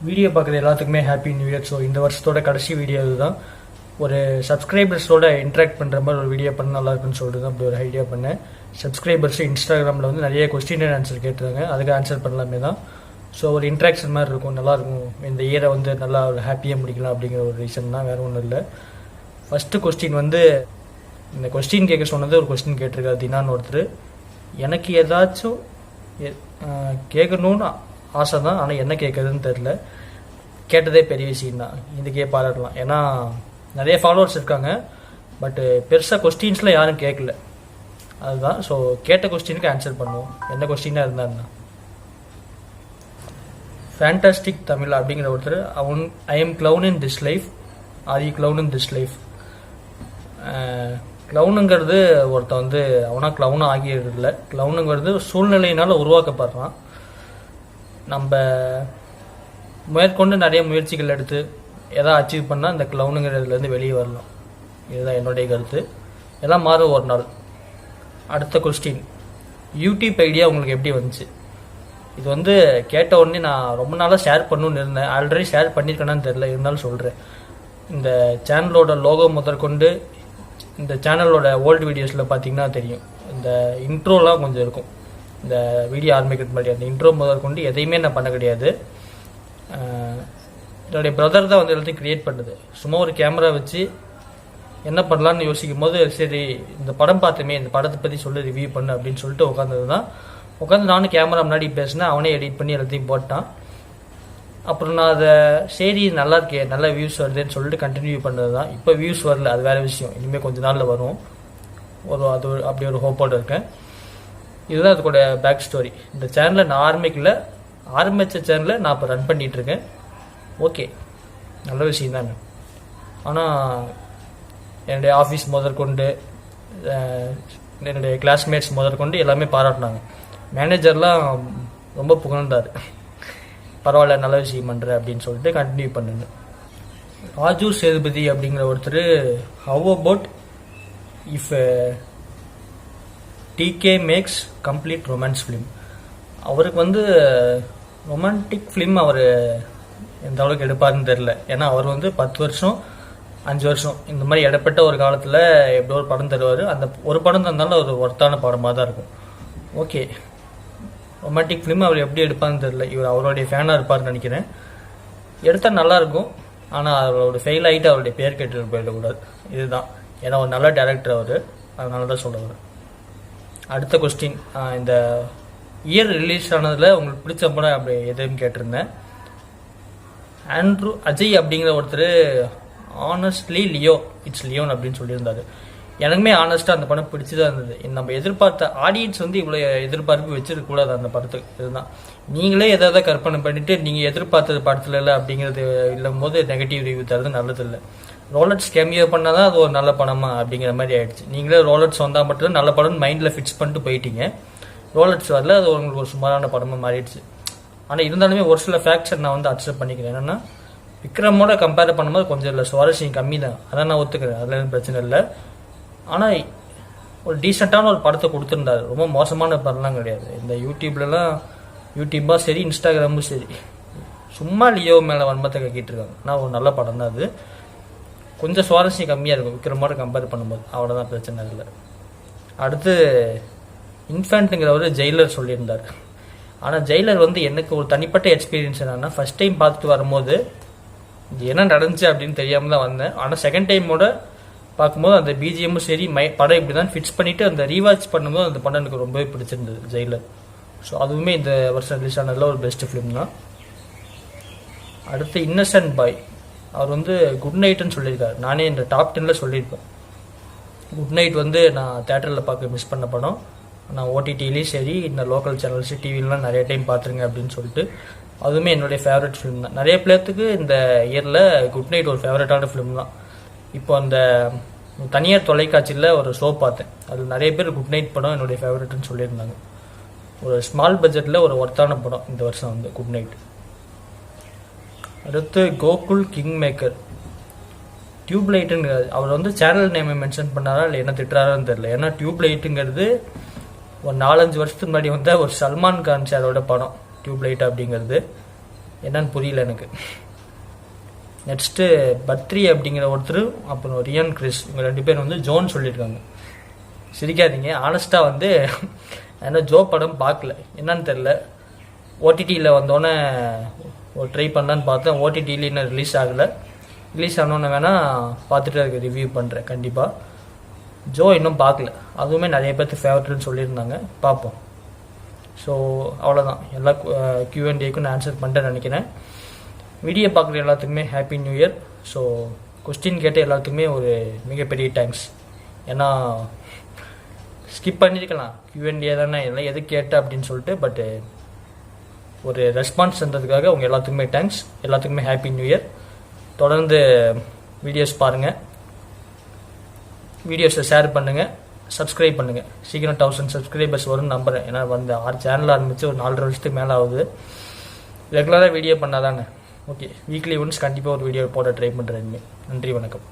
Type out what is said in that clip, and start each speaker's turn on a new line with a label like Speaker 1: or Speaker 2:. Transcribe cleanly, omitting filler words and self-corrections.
Speaker 1: Video பார்க்குற எல்லாத்துக்குமே happy new year. So இந்த வருஷத்தோட கடைசி வீடியோ இதுதான். ஒரு சப்ஸ்கிரைபர்ஸோட இன்ட்ராக்ட் பண்ணுற மாதிரி ஒரு வீடியோ பண்ண நல்லா இருக்குன்னு சொல்லிட்டு தான் அப்படி ஒரு ஐடியா பண்ணேன். சப்ஸ்கிரைபர்ஸ் இன்ஸ்டாகிராமில் வந்து நிறைய கொஸ்டின் அண்ட் ஆன்சர் கேட்டுருக்காங்க, அதுக்கு ஆன்சர் பண்ணலாமே தான். ஸோ ஒரு இன்ட்ராக்ஷன் மாதிரி இருக்கும், நல்லாயிருக்கும். இந்த இயரை வந்து நல்லா ஒரு ஹாப்பியாக முடிக்கலாம் அப்படிங்கிற ஒரு ரீசன் தான், வேறு ஒன்றும் இல்லை. ஃபஸ்ட்டு கொஸ்டின் வந்து இந்த கொஸ்டின் கேட்க சொன்னது ஒரு கொஸ்டின் கேட்டிருக்காரு தினான்னு ஒருத்தர். எனக்கு ஏதாச்சும் கேட்கணுன்னு ஆசை தான், ஆனால் என்ன கேட்குறதுன்னு தெரில. கேட்டதே பெரிய விஷயம் தான், இதுக்கே பாராட்டலாம். ஏன்னா நிறைய ஃபாலோவர்ஸ் இருக்காங்க, பட்டு பெருசாக கொஸ்டின்ஸில் யாரும் கேட்கல, அதுதான். ஸோ கேட்ட கொஸ்டினுக்கு ஆன்சர் பண்ணுவோம், என்ன கொஸ்டினாக இருந்தாருன்னா. ஃபேண்டாஸ்டிக் தமிழ் அப்படிங்கிற ஒருத்தர், I'm clown in this life, are you clown in this life. க்ளவுனுங்கிறது ஒருத்தன் வந்து அவனா க்ளவுனாக ஆகியதில்லை. க்ளவுனுங்கிறது சூழ்நிலையினால் உருவாக்கப்படுறான். நம்ம மேற்கொண்டு நிறைய முயற்சிகள் எடுத்து எதாவது அச்சீவ் பண்ணால் இந்த க்ளவுனுங்கிறதுலேருந்து வெளியே வரலாம். இதுதான் என்னுடைய கருத்து. எல்லாம் மாறும் ஒரு நாள். அடுத்த கொஸ்டின், யூடியூப் ஐடியா உங்களுக்கு எப்படி வந்துச்சு? இது வந்து கேட்ட உடனே நான் ரொம்ப நாளாக ஷேர் பண்ணணுன்னு இருந்தேன். ஆல்ரெடி ஷேர் பண்ணியிருக்கேனான்னு தெரில, இருந்தாலும் சொல்கிறேன். இந்த சேனலோட லோகோ முதற்கொண்டு, இந்த சேனலோட ஓல்டு வீடியோஸில் பார்த்தீங்கன்னா தெரியும், இந்த இன்ட்ரோலாம் கொஞ்சம் இருக்கும். இந்த வீடியோ ஆரம்பிக்கிறது முன்னாடி அந்த இன்ட்ரோ முதற்கொண்டு எதையுமே நான் பண்ண கிடையாது. என்னுடைய பிரதர் தான் வந்து எல்லாத்தையும் க்ரியேட் பண்ணுது. சும்மா ஒரு கேமரா வச்சு என்ன பண்ணலான்னு யோசிக்கும் போது, சரி இந்த படம் பார்த்துமே, இந்த படத்தை பற்றி சொல்லி ரிவ்யூ பண்ணு அப்படின்னு சொல்லிட்டு உட்காந்தது தான். உட்காந்து நானும் கேமரா முன்னாடி பேசினேன், அவனே எடிட் பண்ணி எல்லாத்தையும் போட்டான். அப்புறம் நான் அதை சரி நல்லா இருக்கே, நல்ல வியூஸ் வருதுன்னு சொல்லிட்டு கண்டினியூ பண்ணது தான். இப்போ வியூஸ் வரல, அது வேறு விஷயம். இனிமேல் கொஞ்சம் நாளில் வரும். அது அப்படி ஒரு ஹோப்போடு இருக்கேன். இதுதான் அதுக்கூட பேக் ஸ்டோரி. இந்த சேனலை நான் ஆரம்பித்த சேனலை நான் இப்போ ரன் பண்ணிகிட்ருக்கேன். ஓகே, நல்ல விஷயம் தானே. ஆனால் என்னுடைய ஆஃபீஸ் முதற்கொண்டு, என்னுடைய கிளாஸ்மேட்ஸ் முதற்கொண்டு எல்லாமே பாராட்டினாங்க. மேனேஜர்லாம் ரொம்ப புகழ்ந்தார், பரவாயில்ல நல்ல விஷயம் பண்ணுற அப்படின்னு சொல்லிட்டு கண்டினியூ பண்ணுங்க. ராஜு சேதுபதி அப்படிங்கிற ஒருத்தர், how about if DK makes complete romance film. அவருக்கு வந்து ரொமான்டிக் ஃபிலிம் அவர் எந்த அளவுக்கு எடுப்பாருன்னு தெரில. ஏன்னா அவர் வந்து 10 வருஷம் 5 வருஷம் இந்த மாதிரி இடப்பட்ட ஒரு காலத்தில் எப்படியோ ஒரு படம் தருவார். அந்த ஒரு படம் தந்தாலும் ஒரு ஒர்த்தான படமாக தான் இருக்கும். ஓகே, ரொமான்டிக் ஃபிலிம் அவர் எப்படி எடுப்பான்னு தெரில. இவர் அவருடைய ஃபேனாக இருப்பார்னு நினைக்கிறேன். எடுத்தால் நல்லாயிருக்கும், ஆனால் அவரோட ஃபெயில் ஆகிட்டு அவருடைய பேர் கேட்டு போயிடக்கூடாது. இதுதான், ஏன்னா ஒரு நல்ல டேரக்டர் அவர், அதனால தான் சொல்லுவார். அடுத்த கொஸ்டின், இந்த இயர் ரிலீஸ் ஆனதில் உங்களுக்கு பிடிச்ச படம் அப்படி எதுன்னு கேட்டிருந்தேன். ஆண்ட்ரூ அஜய் அப்படிங்கிற ஒருத்தர், ஆனஸ்ட்லி லியோ இட்ஸ் லியோன் அப்படின்னு சொல்லியிருந்தாரு. எனக்குமே ஆனஸ்ட்டாக அந்த படம் பிடிச்சிதான் இருந்தது. நம்ம எதிர்பார்த்த ஆடியன்ஸ் வந்து இவ்வளோ எதிர்பார்ப்பு வச்சிருக்கக்கூடாது அந்த படத்துக்கு. இதுதான், நீங்களே எதாவது கற்பனை பண்ணிவிட்டு நீங்கள் எதிர்பார்த்தது படத்தில் இல்லை அப்படிங்கிறது இல்லும் போது நெகட்டிவ் ரிவ்யூ தரது நல்லதில்லை. ரோலட்ஸ் கேமியோ பண்ணால் தான் அது ஒரு நல்ல படமா அப்படிங்கிற மாதிரி ஆயிடுச்சு. நீங்களே ரோலட்ஸ் வந்தால் மட்டும் நல்ல படம் மைண்டில் ஃபிக்ஸ் பண்ணிட்டு போயிட்டீங்க. ரோலட்ஸ் வரல, அது உங்களுக்கு ஒரு சுமாரான படமாக மாறிடுச்சு. ஆனால் இருந்தாலுமே ஒரு சில ஃபேக்ட்ஸை நான் வந்து அக்செப்ட் பண்ணிக்கிறேன். என்னென்னா, விக்ரமோட கம்பேர் பண்ணும்போது கொஞ்சம் இல்லை சுவாரஸ்யம் கம்மி தான், அதான் நான் ஒத்துக்கிறேன், அதில் எதுவும் பிரச்சனை இல்லை. ஆனால் ஒரு டீசெண்டான ஒரு படத்தை கொடுத்துருந்தாரு. ரொம்ப மோசமான படம்லாம் கிடையாது. இந்த யூடியூப்பாக சரி, இன்ஸ்டாகிராமும் சரி, சும்மா லியோ மேலே வன்மத்தை கக்கிட்டு இருக்காங்க. ஆனால் ஒரு நல்ல படம் தான் அது. கொஞ்சம் சுவாரஸ்யம் கம்மியாக இருக்கும் விக்ரமோட கம்பேர் பண்ணும்போது, அவ்வளோதான், பிரச்சனை இல்லை. அடுத்து இன்ஃபேண்ட்டுங்கிறவர் ஜெயிலர் சொல்லியிருந்தார். ஆனால் ஜெயிலர் வந்து எனக்கு ஒரு தனிப்பட்ட எக்ஸ்பீரியன்ஸ் என்னன்னா, ஃபர்ஸ்ட் டைம் பார்த்துட்டு வரும்போது என்ன நடந்துச்சு அப்படின்னு தெரியாமல் தான் வந்தேன். ஆனால் செகண்ட் டைமோட பார்க்கும்போது அந்த பிஜிஎம்மும் சரி, படம் இப்படி தான் ஃபிக்ஸ் பண்ணிவிட்டு அந்த ரீவாட்ச் பண்ணும்போது அந்த படம் எனக்கு ரொம்பவே பிடிச்சிருந்தது, ஜெயிலர். ஸோ அதுவுமே இந்த வருஷம் ரிலீஸ் ஆனதில் ஒரு பெஸ்ட் ஃபிலிம் தான். அடுத்து இன்னசென்ட் பாய், அவர் வந்து குட் நைட்டுன்னு சொல்லியிருக்காரு. நானே இந்த டாப் 10ல் சொல்லியிருப்பேன். குட் நைட் வந்து நான் தேட்டரில் பார்க்க மிஸ் பண்ண படம். நான் ஓடிடிலையும் சரி, இந்த லோக்கல் சேனல்ஸ் டிவிலாம் நிறைய டைம் பார்த்துருங்க அப்படின்னு சொல்லிட்டு, அதுவுமே என்னுடைய ஃபேவரட் ஃபிலிம் தான். நிறைய பேர்த்துக்கு இந்த இயரில் குட் நைட் ஒரு ஃபேவரட்டான ஃபிலிம் தான். இப்போ அந்த தனியார் தொலைக்காட்சியில் ஒரு ஷோ பார்த்தேன், அதில் நிறைய பேர் குட் நைட் படம் என்னுடைய ஃபேவரட்னு சொல்லியிருந்தாங்க. ஒரு ஸ்மால் பட்ஜெட்டில் ஒரு ஒர்த்தான படம் இந்த வருஷம் வந்து குட் நைட். அடுத்து கோகுல் கிங் மேக்கர், டியூப்லைட்டுன்னு அவர் வந்து சேனல் நேமை மென்ஷன் பண்ணாரா இல்லை என்ன திட்டுறாரான்னு தெரியல. ஏன்னா டியூப்லைட்டுங்கிறது ஒரு 4-5 வருஷத்துக்கு முன்னாடி வந்த ஒரு சல்மான் கான் சாரோட படம் டியூப்லைட் அப்படிங்கிறது. என்னன்னு புரியல எனக்கு. நெக்ஸ்ட்டு பத்ரி அப்படிங்கிற ஒருத்தர், அப்புறம் ரியான் கிறிஸ், இவங்க 2 பேர் வந்து ஜோன் சொல்லியிருக்காங்க. சிரிக்காதீங்க, ஆனஸ்ட்டாக வந்து ஏன்னா ஜோ படம் பார்க்கல, என்னன்னு தெரில. ஓடிடியில் வந்தோடனே ஒரு ட்ரை பண்ணலான்னு பார்த்தேன். ஓடிடியில் இன்னும் ரிலீஸ் ஆகலை. ரிலீஸ் ஆனோன்னு வேணால் பார்த்துட்டு அதுக்கு ரிவ்யூ பண்ணுறேன் கண்டிப்பாக. ஜோ இன்னும் பார்க்கல, அதுவுமே நிறைய பேர்த்து ஃபேவரட்னு சொல்லியிருந்தாங்க, பார்ப்போம். ஸோ அவ்வளோதான், எல்லா Q&Aக்கும் நான் ஆன்சர் பண்ணிட்டேன்னு நினைக்கிறேன். வீடியோ பார்க்குற எல்லாத்துக்குமே happy new year. So question கேட்ட எல்லாத்துக்குமே ஒரு மிகப்பெரிய தேங்க்ஸ். ஏன்னா ஸ்கிப் பண்ணியிருக்கலாம், Q&A தானே, எல்லாம் எது கேட்ட அப்படின்னு சொல்லிட்டு. பட்டு ஒரு ரெஸ்பான்ஸ் பண்ணுறதுக்காக உங்கள் எல்லாத்துக்குமே தேங்க்ஸ். எல்லாத்துக்குமே ஹாப்பி நியூ இயர். தொடர்ந்து வீடியோஸ் பாருங்கள், வீடியோஸை ஷேர் பண்ணுங்கள், சப்ஸ்கிரைப் பண்ணுங்கள். சீக்கிரம் 1000 சப்ஸ்கிரைபர்ஸ் வரும்னு நம்புகிறேன். ஏன்னா வந்து 6 சேனல் ஆரம்பித்து ஒரு 4.5 வருஷத்துக்கு மேலே ஆகுது. ரெகுலராக வீடியோ பண்ணால் தானே. ஓகே, வீக்லி ஒன்ஸ் கண்டிப்பாக ஒரு வீடியோ போட ட்ரை பண்ணுறேன். நன்றி, வணக்கம்.